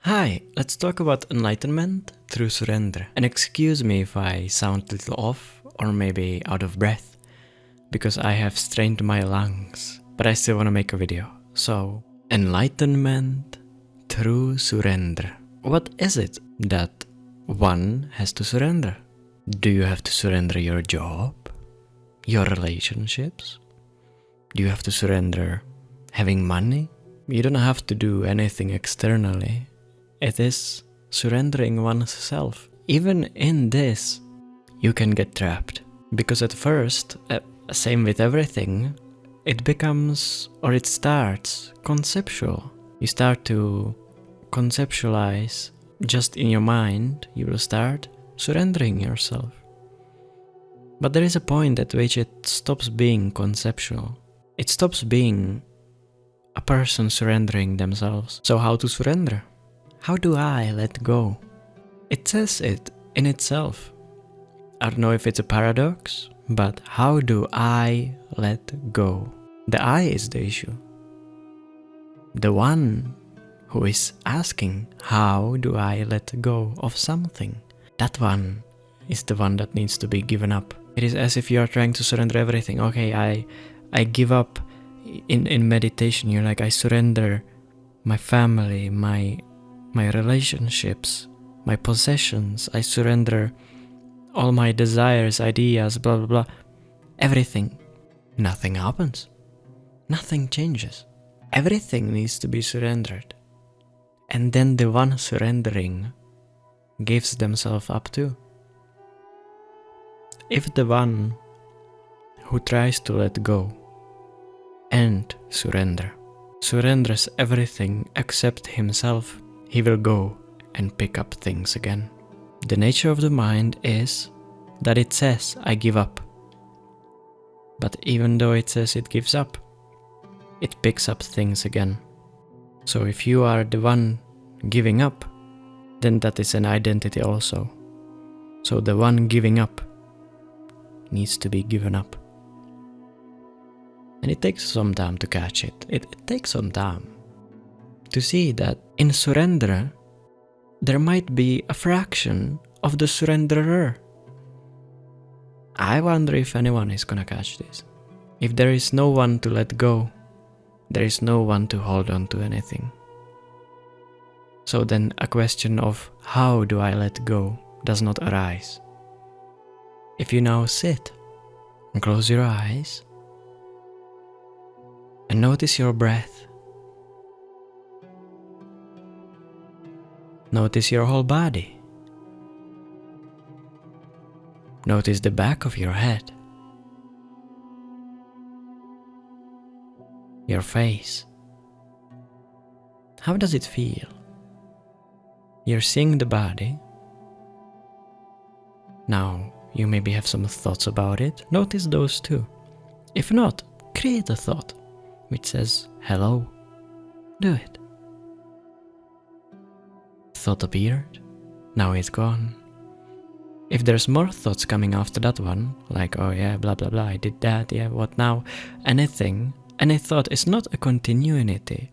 Hi, let's talk about enlightenment through surrender. And excuse me if I sound a little off or maybe out of breath, because I have strained my lungs, but I still want to make a video. So, enlightenment through surrender. What is it that one has to surrender? Do you have to surrender your job? Your relationships? Do you have to surrender having money? You don't have to do anything externally. It is surrendering oneself. Even in this, you can get trapped. Because at first, same with everything, it becomes, or it starts, conceptual. You start to conceptualize just in your mind, you will start surrendering yourself. But there is a point at which it stops being conceptual. It stops being a person surrendering themselves. So how to surrender? How do I let go? It says it in itself. I don't know if it's a paradox, but how do I let go? The I is the issue. The one who is asking, how do I let go of something? That one is the one that needs to be given up. It is as if you are trying to surrender everything. Okay, I give up. In meditation, you're like, I surrender my family, my relationships, my possessions. I surrender all my desires, ideas, blah blah blah. Everything. Nothing happens. Nothing changes. Everything needs to be surrendered. And then the one surrendering gives themselves up too. If the one who tries to let go and surrenders everything except himself, he will go and pick up things again. The nature of the mind is that it says, I give up. But even though it says it gives up, it picks up things again. So if you are the one giving up, then that is an identity also. So the one giving up needs to be given up. And it takes some time to catch it. It takes some time to see that in surrender, there might be a fraction of the surrenderer. I wonder if anyone is gonna catch this. If there is no one to let go, there is no one to hold on to anything. So then a question of how do I let go does not arise. If you now sit and close your eyes and notice your breath, notice your whole body, notice the back of your head, your face. How does it feel? You're seeing the body. Now, you maybe have some thoughts about it. Notice those too. If not, create a thought which says, hello. Do it. Thought appeared. Now it's gone. If there's more thoughts coming after that one, like, oh yeah, blah blah blah, I did that, yeah, what now? Anything, any thought is not a continuity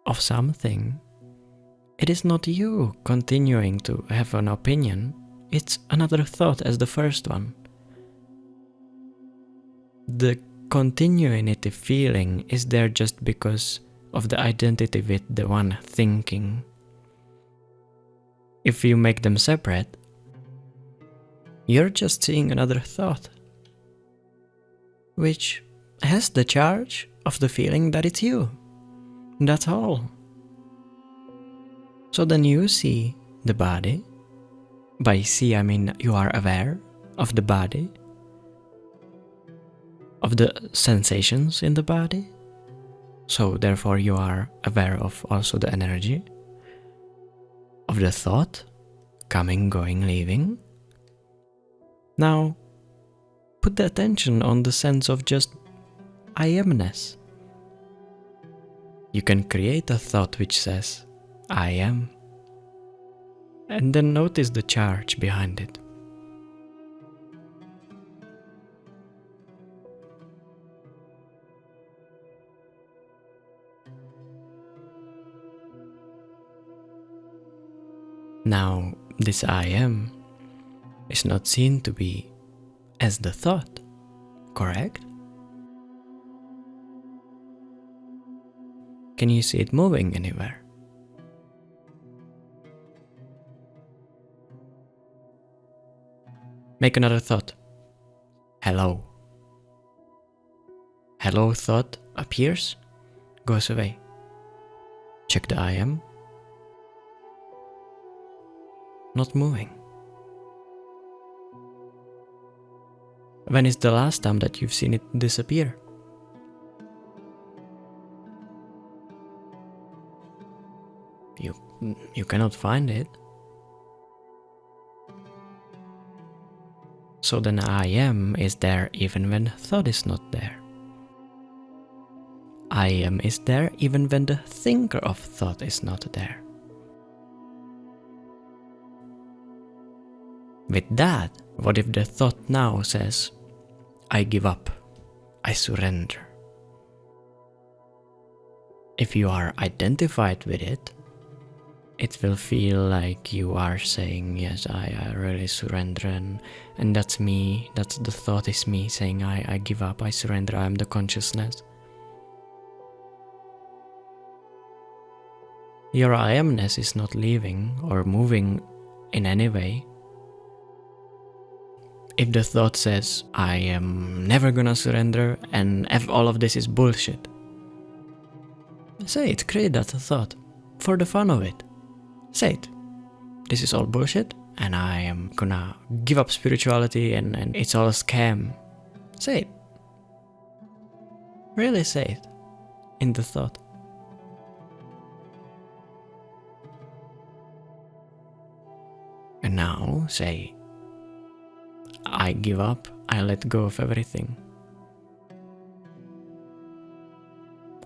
of something. It is not you continuing to have an opinion. It's another thought as the first one. The continuity feeling is there just because of the identity with the one thinking. If you make them separate, you're just seeing another thought, which has the charge of the feeling that it's you. That's all. So then you see the body. By see, I mean you are aware of the body, of the sensations in the body. So therefore you are aware of also the energy, of the thought, coming, going, leaving. Now, put the attention on the sense of just I amness. You can create a thought which says, I am. And then notice the charge behind it. Now, this I am is not seen to be as the thought, correct? Can you see it moving anywhere? Make another thought. Hello. Hello thought appears, goes away. Check the I am. Not moving. When is the last time that you've seen it disappear? You cannot find it. So then I am is there even when thought is not there. I am is there even when the thinker of thought is not there. With that, what if the thought now says, I give up, I surrender? If you are identified with it, it will feel like you are saying, yes, I really surrender, and that's me, that's the thought is me saying, I give up, I surrender, I am the consciousness. Your I amness is not leaving or moving in any way. If the thought says, I am never gonna surrender and all of this is bullshit, say it, create that thought, for the fun of it. Say it. This is all bullshit and I am gonna give up spirituality and it's all a scam. Say it. Really say it. In the thought. And now say, I give up, I let go of everything.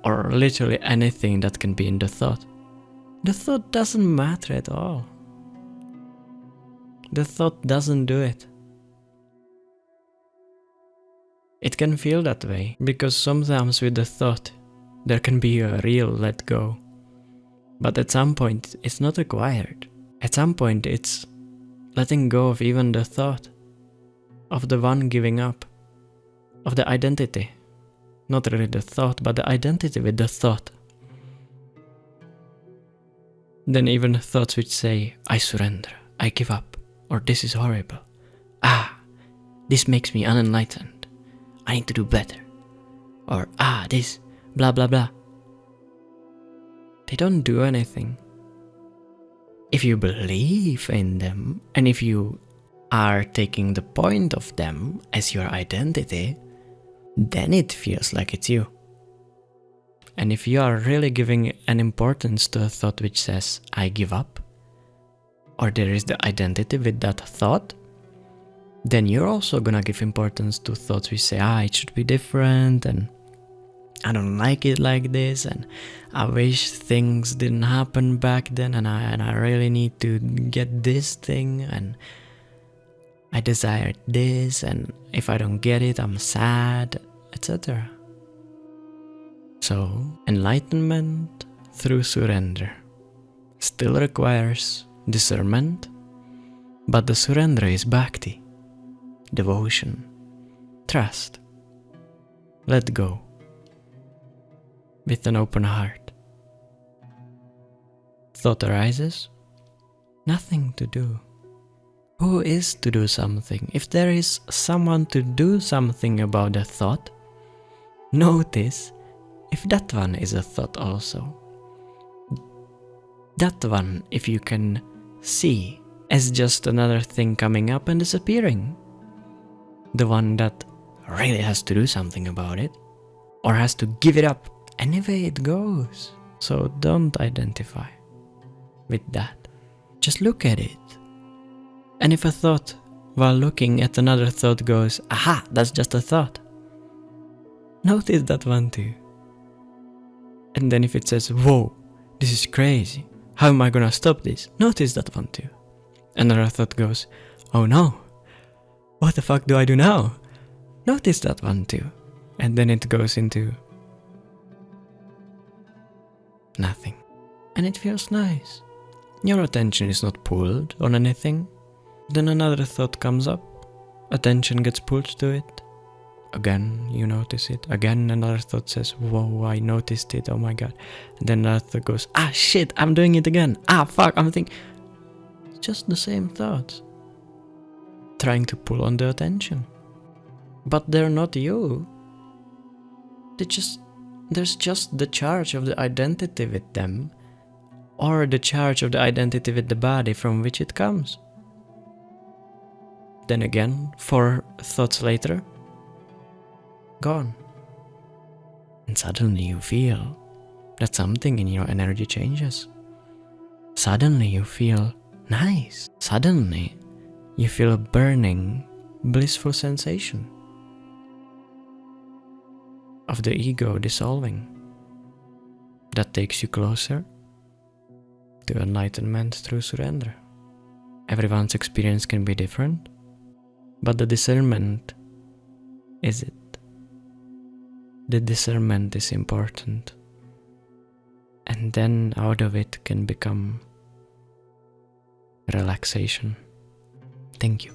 Or literally anything that can be in the thought. The thought doesn't matter at all. The thought doesn't do it. It can feel that way, because sometimes with the thought, there can be a real let go. But at some point, it's not required. At some point, it's letting go of even the thought, of the one giving up, of the identity. Not really the thought, but the identity with the thought. Then even thoughts which say, I surrender, I give up, or this is horrible. This makes me unenlightened. I need to do better. Or, this, blah blah blah. They don't do anything. If you believe in them, and if you are taking the point of them as your identity, then it feels like it's you. And if you are really giving an importance to a thought which says, I give up, or there is the identity with that thought, then you're also gonna give importance to thoughts which say, it should be different, and I don't like it like this, and I wish things didn't happen back then, and I really need to get this thing, and I desire this, and if I don't get it, I'm sad, etc. So, enlightenment through surrender still requires discernment, but the surrender is bhakti, devotion, trust, let go, with an open heart. Thought arises, nothing to do. Who is to do something? If there is someone to do something about the thought, notice if that one is a thought also. That one, if you can see as just another thing coming up and disappearing. The one that really has to do something about it, or has to give it up anyway it goes. So don't identify with that. Just look at it. And if a thought, while looking at another thought, goes, that's just a thought, notice that one too. And then if it says, whoa, this is crazy, how am I gonna stop this? Notice that one too. Another thought goes, oh no, what the fuck do I do now? Notice that one too. And then it goes into nothing. And it feels nice. Your attention is not pulled on anything. Then another thought comes up. Attention gets pulled to it. Again, you notice it. Again, another thought says, whoa, I noticed it, oh my god. And then another thought goes, ah shit, I'm doing it again. Ah fuck, I'm thinking. It's just the same thoughts. Trying to pull on the attention. But they're not you. There's just the charge of the identity with them. Or the charge of the identity with the body from which it comes. Then again, 4 thoughts later, gone. And suddenly you feel that something in your energy changes. Suddenly you feel nice. Suddenly you feel a burning, blissful sensation of the ego dissolving. That takes you closer to enlightenment through surrender. Everyone's experience can be different, but the discernment is it. The discernment is important. And then out of it can become relaxation. Thank you.